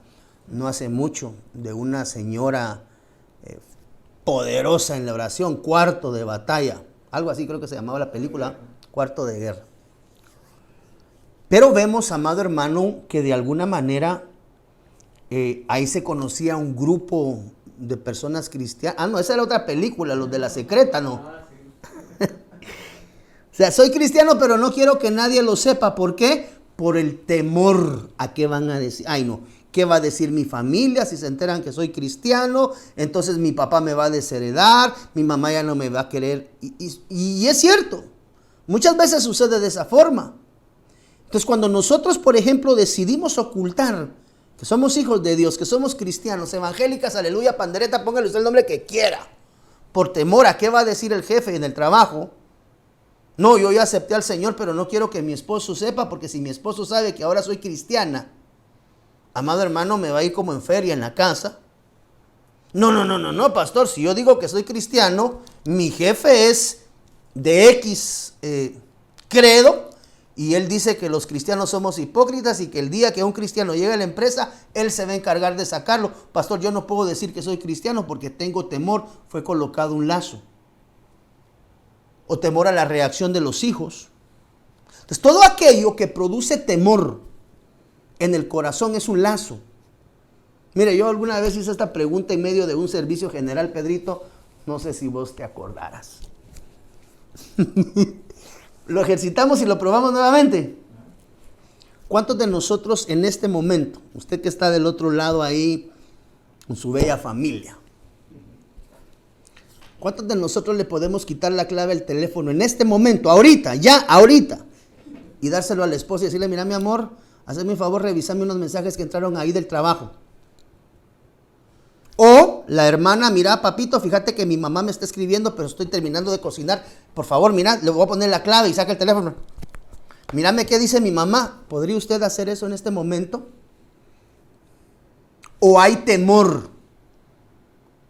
no hace mucho de una señora poderosa en la oración, Cuarto de Batalla, algo así creo que se llamaba la película, Cuarto de Guerra. Pero vemos, amado hermano, que de alguna manera ahí se conocía un grupo de personas cristianas. Ah, no, esa era otra película, los de La Secreta, ¿no? O sea, soy cristiano, pero no quiero que nadie lo sepa. ¿Por qué? Por el temor a qué van a decir. Ay, no. ¿Qué va a decir mi familia si se enteran que soy cristiano? Entonces mi papá me va a desheredar, mi mamá ya no me va a querer. Y es cierto, muchas veces sucede de esa forma. Entonces cuando nosotros, por ejemplo, decidimos ocultar que somos hijos de Dios, que somos cristianos, evangélicas, aleluya, pandereta, póngale usted el nombre que quiera, por temor a qué va a decir el jefe en el trabajo. No, yo ya acepté al Señor, pero no quiero que mi esposo sepa, porque si mi esposo sabe que ahora soy cristiana, amado hermano, me va a ir como en feria en la casa. No, pastor, si yo digo que soy cristiano, mi jefe es de X credo, y él dice que los cristianos somos hipócritas y que el día que un cristiano llegue a la empresa, él se va a encargar de sacarlo. Pastor, yo no puedo decir que soy cristiano porque tengo temor, fue colocado un lazo. O temor a la reacción de los hijos. Entonces, todo aquello que produce temor en el corazón es un lazo. Mire, yo alguna vez hice esta pregunta en medio de un servicio general, Pedrito, no sé si vos te acordarás. Lo ejercitamos y lo probamos nuevamente. ¿Cuántos de nosotros en este momento, usted que está del otro lado ahí, con su bella familia, cuántos de nosotros le podemos quitar la clave al teléfono en este momento, ahorita, y dárselo a la esposa y decirle, mira mi amor, hazme un favor, revísame unos mensajes que entraron ahí del trabajo? O la hermana, mira papito, fíjate que mi mamá me está escribiendo, pero estoy terminando de cocinar. Por favor, mira, le voy a poner la clave y saca el teléfono. Mírame qué dice mi mamá. ¿Podría usted hacer eso en este momento? ¿O hay temor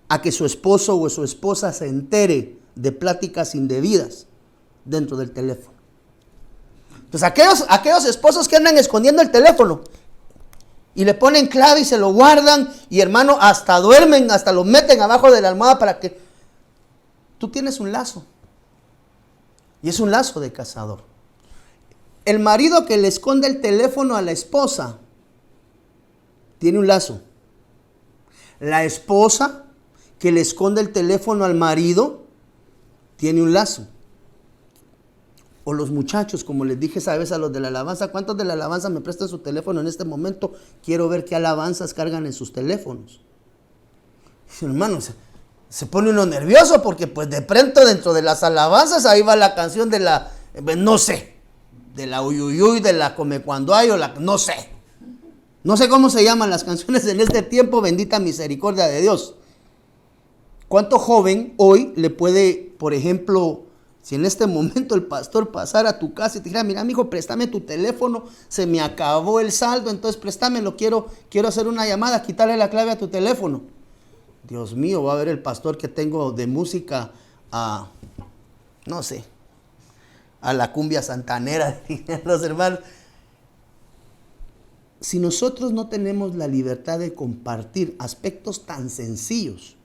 a que su esposo o su esposa se entere de pláticas indebidas dentro del teléfono? Entonces, aquellos esposos que andan escondiendo el teléfono y le ponen clave y se lo guardan, y hermano, hasta duermen, hasta lo meten abajo de la almohada para que... Tú tienes un lazo. Y es un lazo de cazador. El marido que le esconde el teléfono a la esposa tiene un lazo. La esposa que le esconde el teléfono al marido tiene un lazo. O los muchachos, como les dije esa vez a los de la alabanza, ¿cuántos de la alabanza me prestan su teléfono en este momento? Quiero ver qué alabanzas cargan en sus teléfonos. Hermano, se pone uno nervioso porque pues de pronto dentro de las alabanzas ahí va la canción de la, no sé, de la uyuyuy, de la come cuando hay, o la, no sé. No sé cómo se llaman las canciones en este tiempo, bendita misericordia de Dios. ¿Cuánto joven hoy le puede, por ejemplo, si en este momento el pastor pasara a tu casa y te dijera, mira, mijo, préstame tu teléfono, se me acabó el saldo, entonces préstamelo, quiero hacer una llamada, quitarle la clave a tu teléfono. Dios mío, va a ver el pastor que tengo de música a, no sé, a la cumbia santanera, los hermanos. si nosotros no tenemos la libertad de compartir aspectos tan sencillos,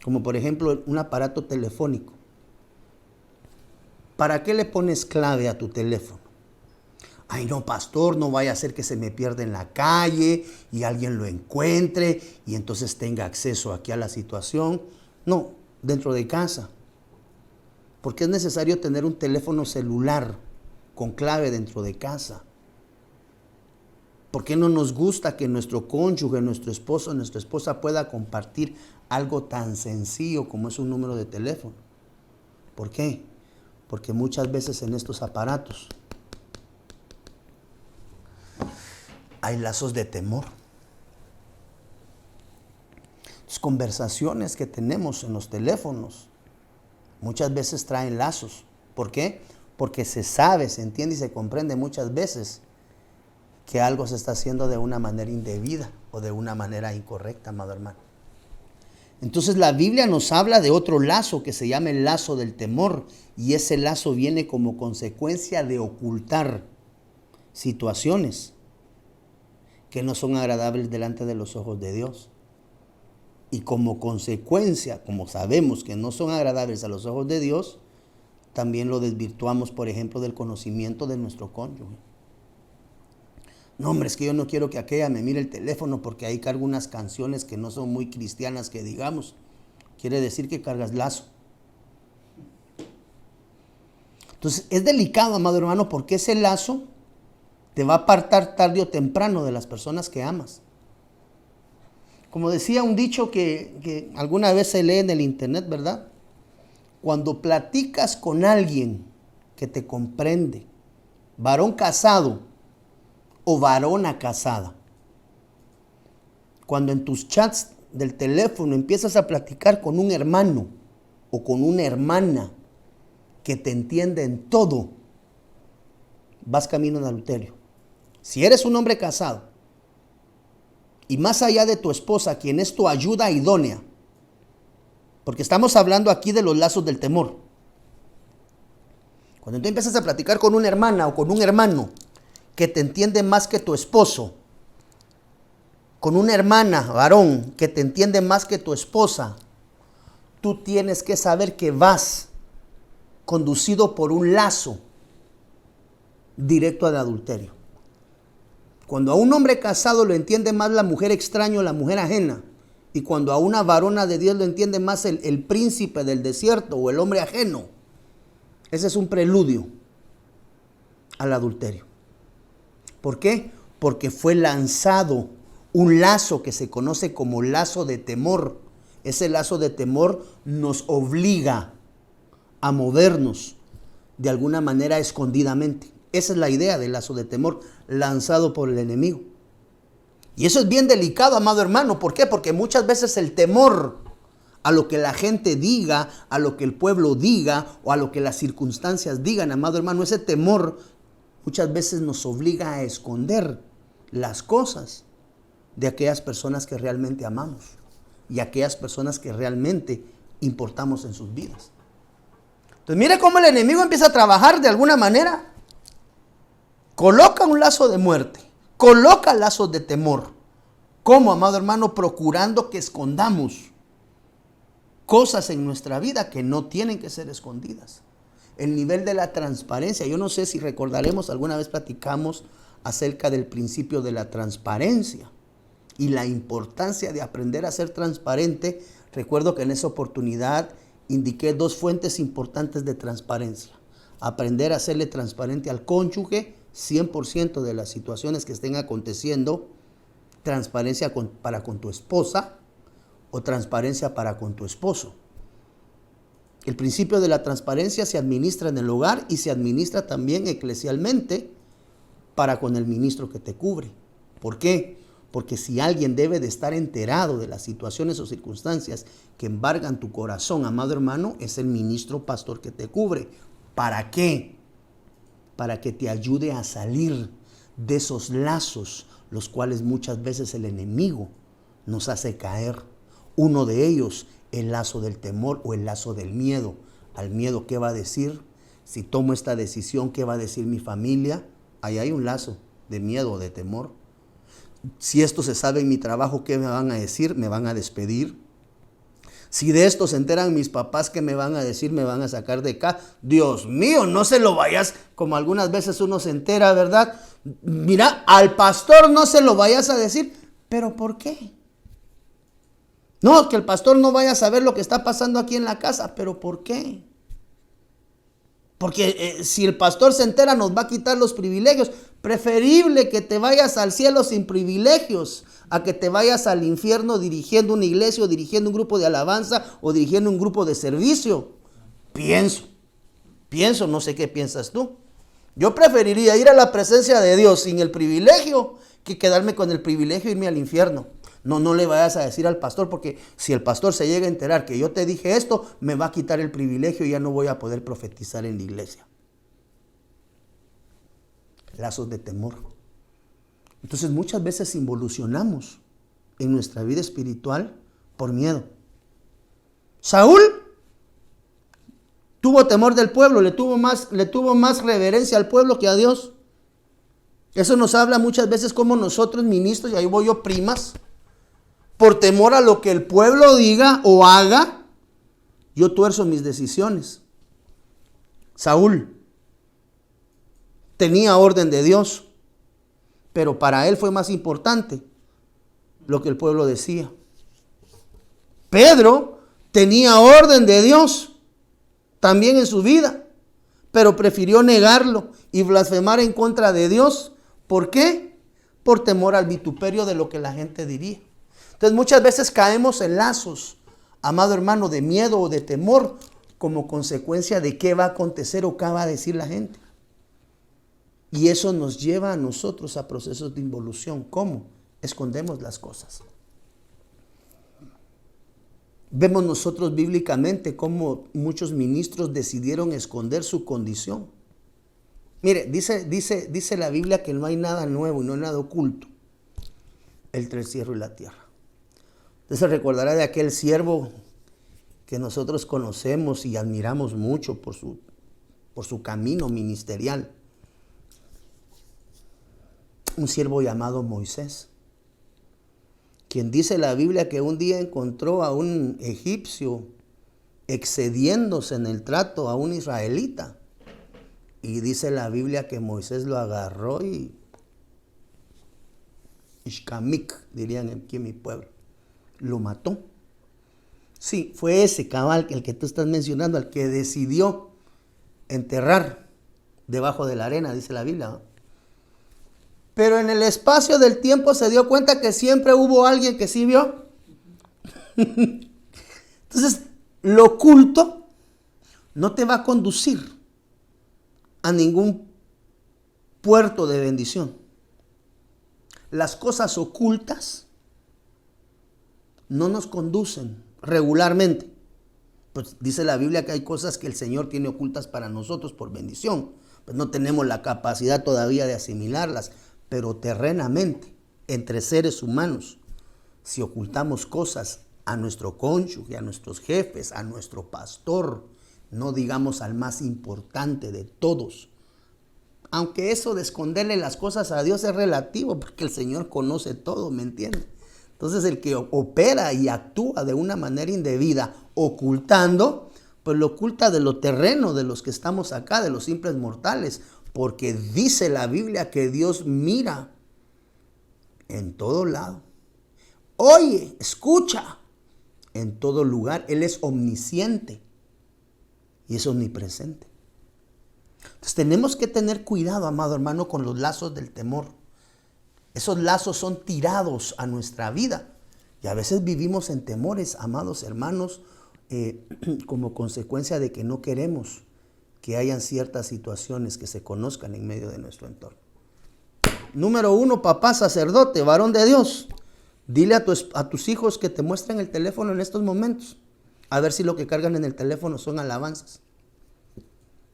como por ejemplo un aparato telefónico, ¿para qué le pones clave a tu teléfono? Ay, no, pastor, no vaya a ser que se me pierda en la calle y alguien lo encuentre y entonces tenga acceso aquí a la situación. No, dentro de casa. Porque es necesario tener un teléfono celular con clave dentro de casa. ¿Por qué no nos gusta que nuestro cónyuge, nuestro esposo, nuestra esposa pueda compartir algo tan sencillo como es un número de teléfono? ¿Por qué? Porque muchas veces en estos aparatos hay lazos de temor. Las conversaciones que tenemos en los teléfonos muchas veces traen lazos. ¿Por qué? Porque se sabe, se entiende y se comprende muchas veces que algo se está haciendo de una manera indebida o de una manera incorrecta, amado hermano. Entonces la Biblia nos habla de otro lazo que se llama el lazo del temor, y ese lazo viene como consecuencia de ocultar situaciones que no son agradables delante de los ojos de Dios. Y como consecuencia, como sabemos que no son agradables a los ojos de Dios, también lo desvirtuamos, por ejemplo, del conocimiento de nuestro cónyuge. No, hombre, es que yo no quiero que aquella me mire el teléfono porque ahí cargo unas canciones que no son muy cristianas, que digamos. Quiere decir que cargas lazo. Entonces, es delicado, amado hermano, porque ese lazo te va a apartar tarde o temprano de las personas que amas. Como decía un dicho que alguna vez se lee en el internet, ¿verdad? Cuando platicas con alguien que te comprende, varón casado o varona casada, cuando en tus chats del teléfono empiezas a platicar con un hermano o con una hermana que te entiende en todo, vas camino de adulterio. Si eres un hombre casado y más allá de tu esposa, quien es tu ayuda idónea, porque estamos hablando aquí de los lazos del temor. Cuando tú empiezas a platicar con una hermana o con un hermano que te entiende más que tu esposo, con una hermana, varón, que te entiende más que tu esposa, tú tienes que saber que vas conducido por un lazo directo al adulterio. Cuando a un hombre casado lo entiende más la mujer extraña o la mujer ajena, y cuando a una varona de Dios lo entiende más el príncipe del desierto o el hombre ajeno, ese es un preludio al adulterio. ¿Por qué? Porque fue lanzado un lazo que se conoce como lazo de temor. Ese lazo de temor nos obliga a movernos de alguna manera escondidamente. Esa es la idea del lazo de temor lanzado por el enemigo. Y eso es bien delicado, amado hermano. ¿Por qué? Porque muchas veces el temor a lo que la gente diga, a lo que el pueblo diga o a lo que las circunstancias digan, amado hermano, ese temor muchas veces nos obliga a esconder las cosas de aquellas personas que realmente amamos y aquellas personas que realmente importamos en sus vidas. Entonces mire cómo el enemigo empieza a trabajar de alguna manera. Coloca un lazo de muerte, coloca lazos de temor. ¿Cómo, amado hermano? Procurando que escondamos cosas en nuestra vida que no tienen que ser escondidas. El nivel de la transparencia. Yo no sé si recordaremos, alguna vez platicamos acerca del principio de la transparencia y la importancia de aprender a ser transparente. Recuerdo que en esa oportunidad indiqué dos fuentes importantes de transparencia. Aprender a serle transparente al cónyuge, 100% de las situaciones que estén aconteciendo, transparencia para con tu esposa o transparencia para con tu esposo. El principio de la transparencia se administra en el hogar y se administra también eclesialmente para con el ministro que te cubre. ¿Por qué? Porque si alguien debe de estar enterado de las situaciones o circunstancias que embargan tu corazón, amado hermano, es el ministro pastor que te cubre. ¿Para qué? Para que te ayude a salir de esos lazos, los cuales muchas veces el enemigo nos hace caer. Uno de ellos, el lazo del temor o el lazo del miedo. Al miedo, ¿qué va a decir? Si tomo esta decisión, ¿qué va a decir mi familia? Ahí hay un lazo. de miedo o de temor. Si esto se sabe en mi trabajo, ¿qué me van a decir? Me van a despedir. Si de esto se enteran mis papás, ¿qué me van a decir? Me van a sacar de acá. Dios mío, no se lo vayas, como algunas veces uno se entera, ¿verdad? Mira, al pastor no se lo vayas a decir. ¿Pero por qué? No, que el pastor no vaya a saber lo que está pasando aquí en la casa. ¿Pero por qué? Porque si el pastor se entera nos va a quitar los privilegios. Preferible que te vayas al cielo sin privilegios a que te vayas al infierno dirigiendo una iglesia o dirigiendo un grupo de alabanza o dirigiendo un grupo de servicio. Pienso, no sé qué piensas tú. Yo preferiría ir a la presencia de Dios sin el privilegio que quedarme con el privilegio e irme al infierno. No le vayas a decir al pastor, porque si el pastor se llega a enterar que yo te dije esto, me va a quitar el privilegio y ya no voy a poder profetizar en la iglesia. Lazos de temor. Entonces muchas veces involucionamos en nuestra vida espiritual por miedo. Saúl tuvo temor del pueblo, le tuvo más reverencia al pueblo que a Dios. Eso nos habla muchas veces como nosotros ministros, y ahí voy yo primas, por temor a lo que el pueblo diga o haga, yo tuerzo mis decisiones. Saúl tenía orden de Dios, pero para él fue más importante lo que el pueblo decía. Pedro tenía orden de Dios también en su vida, pero prefirió negarlo y blasfemar en contra de Dios. ¿Por qué? Por temor al vituperio de lo que la gente diría. Entonces muchas veces caemos en lazos, amado hermano, de miedo o de temor como consecuencia de qué va a acontecer o qué va a decir la gente. Y eso nos lleva a nosotros a procesos de involución. ¿Cómo? Escondemos las cosas. Vemos nosotros bíblicamente cómo muchos ministros decidieron esconder su condición. Mire, dice la Biblia que no hay nada nuevo y no hay nada oculto entre el cielo y la tierra. Usted se recordará de aquel siervo que nosotros conocemos y admiramos mucho por su camino ministerial. Un siervo llamado Moisés, quien dice la Biblia que un día encontró a un egipcio excediéndose en el trato a un israelita. Y dice la Biblia que Moisés lo agarró y ishkamik, dirían aquí en mi pueblo, lo mató. Sí, fue ese cabal, el que tú estás mencionando, al que decidió enterrar debajo de la arena, dice la Biblia, ¿no? Pero en el espacio del tiempo se dio cuenta que siempre hubo alguien que sí vio. Entonces, lo oculto no te va a conducir a ningún puerto de bendición. Las cosas ocultas no nos conducen regularmente. Pues dice la Biblia que hay cosas que el Señor tiene ocultas para nosotros por bendición. Pues no tenemos la capacidad todavía de asimilarlas. Pero terrenamente, entre seres humanos, si ocultamos cosas a nuestro cónyuge, a nuestros jefes, a nuestro pastor, no digamos al más importante de todos. Aunque eso de esconderle las cosas a Dios es relativo, porque el Señor conoce todo, ¿me entiende? Entonces el que opera y actúa de una manera indebida, ocultando, pues lo oculta de lo terreno, de los que estamos acá, de los simples mortales. Porque dice la Biblia que Dios mira en todo lado. Oye, escucha, en todo lugar. Él es omnisciente y es omnipresente. Entonces tenemos que tener cuidado, amado hermano, con los lazos del temor. Esos lazos son tirados a nuestra vida. Y a veces vivimos en temores, amados hermanos, como consecuencia de que no queremos que hayan ciertas situaciones que se conozcan en medio de nuestro entorno. Número 1, papá, sacerdote, varón de Dios. Dile a tus hijos que te muestren el teléfono en estos momentos. A ver si lo que cargan en el teléfono son alabanzas.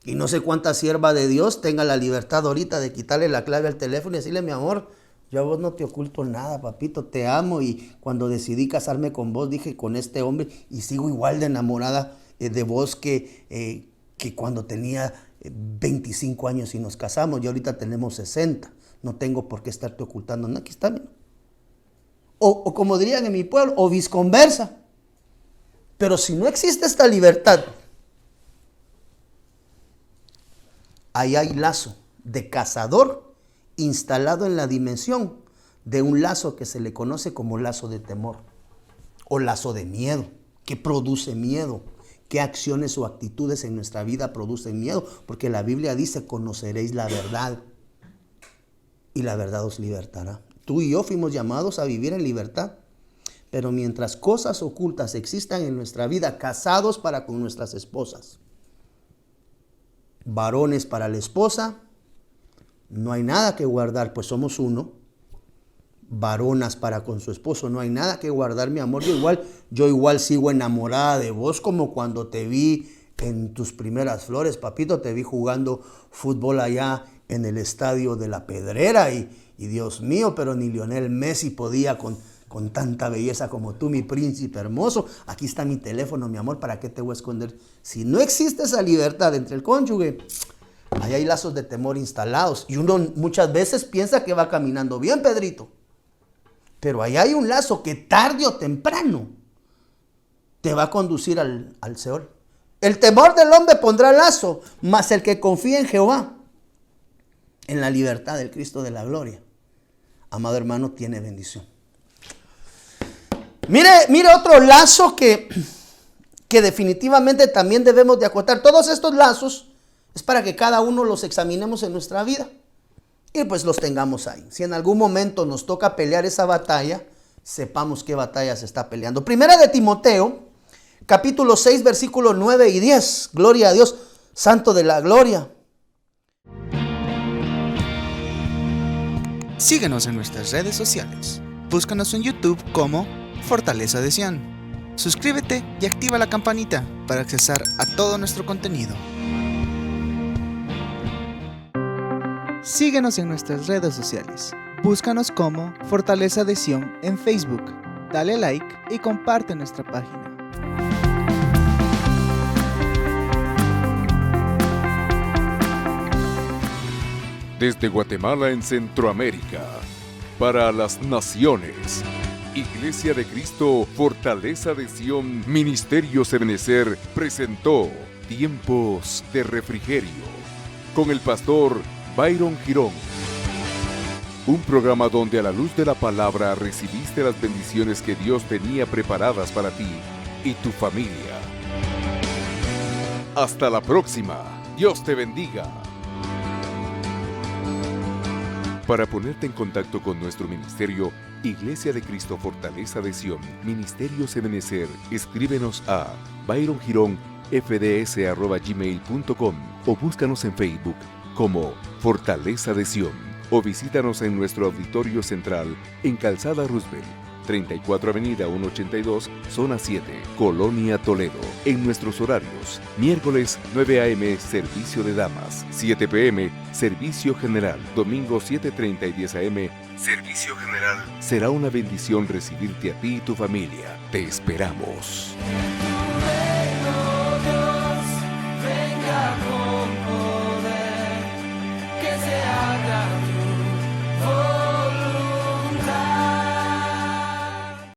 Y no sé cuánta sierva de Dios tenga la libertad ahorita de quitarle la clave al teléfono y decirle, mi amor, yo a vos no te oculto nada, papito, te amo. Y cuando decidí casarme con vos, dije con este hombre, y sigo igual de enamorada de vos que cuando tenía 25 años y nos casamos y ahorita tenemos 60. No tengo por qué estarte ocultando. No, aquí está. Mira. O como dirían en mi pueblo, o viceversa. Pero si no existe esta libertad, ahí hay lazo de cazador instalado en la dimensión de un lazo que se le conoce como lazo de temor o lazo de miedo, que produce miedo. ¿Qué acciones o actitudes en nuestra vida producen miedo? Porque la Biblia dice, conoceréis la verdad y la verdad os libertará. Tú y yo fuimos llamados a vivir en libertad, pero mientras cosas ocultas existan en nuestra vida, casados para con nuestras esposas, varones para la esposa, no hay nada que guardar, pues somos uno. Varonas para con su esposo, no hay nada que guardar, mi amor. Yo igual sigo enamorada de vos, como cuando te vi en tus primeras flores, papito. Te vi jugando fútbol allá en el estadio de La Pedrera y Dios mío, pero ni Lionel Messi podía con tanta belleza como tú, mi príncipe hermoso. Aquí está mi teléfono, mi amor, ¿para qué te voy a esconder? Si no existe esa libertad entre el cónyuge, ahí hay lazos de temor instalados y uno muchas veces piensa que va caminando bien, Pedrito. Pero ahí hay un lazo que tarde o temprano te va a conducir al Seol. El temor del hombre pondrá lazo, mas el que confía en Jehová, en la libertad del Cristo de la gloria, amado hermano, tiene bendición. Mire otro lazo que definitivamente también debemos de acotar. Todos estos lazos es para que cada uno los examinemos en nuestra vida. Y pues los tengamos ahí. Si en algún momento nos toca pelear esa batalla, sepamos qué batalla se está peleando. Primera de Timoteo, capítulo 6, versículos 9 y 10. Gloria a Dios, Santo de la Gloria. Síguenos en nuestras redes sociales. Búscanos en YouTube como Fortaleza de Sion. Suscríbete y activa la campanita para accesar a todo nuestro contenido. Síguenos en nuestras redes sociales. Búscanos como Fortaleza de Sion en Facebook. Dale like y comparte nuestra página. Desde Guatemala en Centroamérica, para las naciones, Iglesia de Cristo, Fortaleza de Sion, Ministerios Ebenecer presentó Tiempos de Refrigerio con el pastor Byron Girón. Un programa donde a la luz de la palabra recibiste las bendiciones que Dios tenía preparadas para ti y tu familia. Hasta la próxima. Dios te bendiga. Para ponerte en contacto con nuestro ministerio, Iglesia de Cristo Fortaleza de Sion, Ministerios Ebenecer, escríbenos a byrongironfds@gmail.com o búscanos en Facebook como Fortaleza de Sion o visítanos en nuestro auditorio central en Calzada Roosevelt, 34 Avenida 182, Zona 7, Colonia Toledo. En nuestros horarios, miércoles 9 a.m. Servicio de Damas, 7 p.m. Servicio General, domingo 7:30 y 10 a.m. Servicio General. Será una bendición recibirte a ti y tu familia. Te esperamos.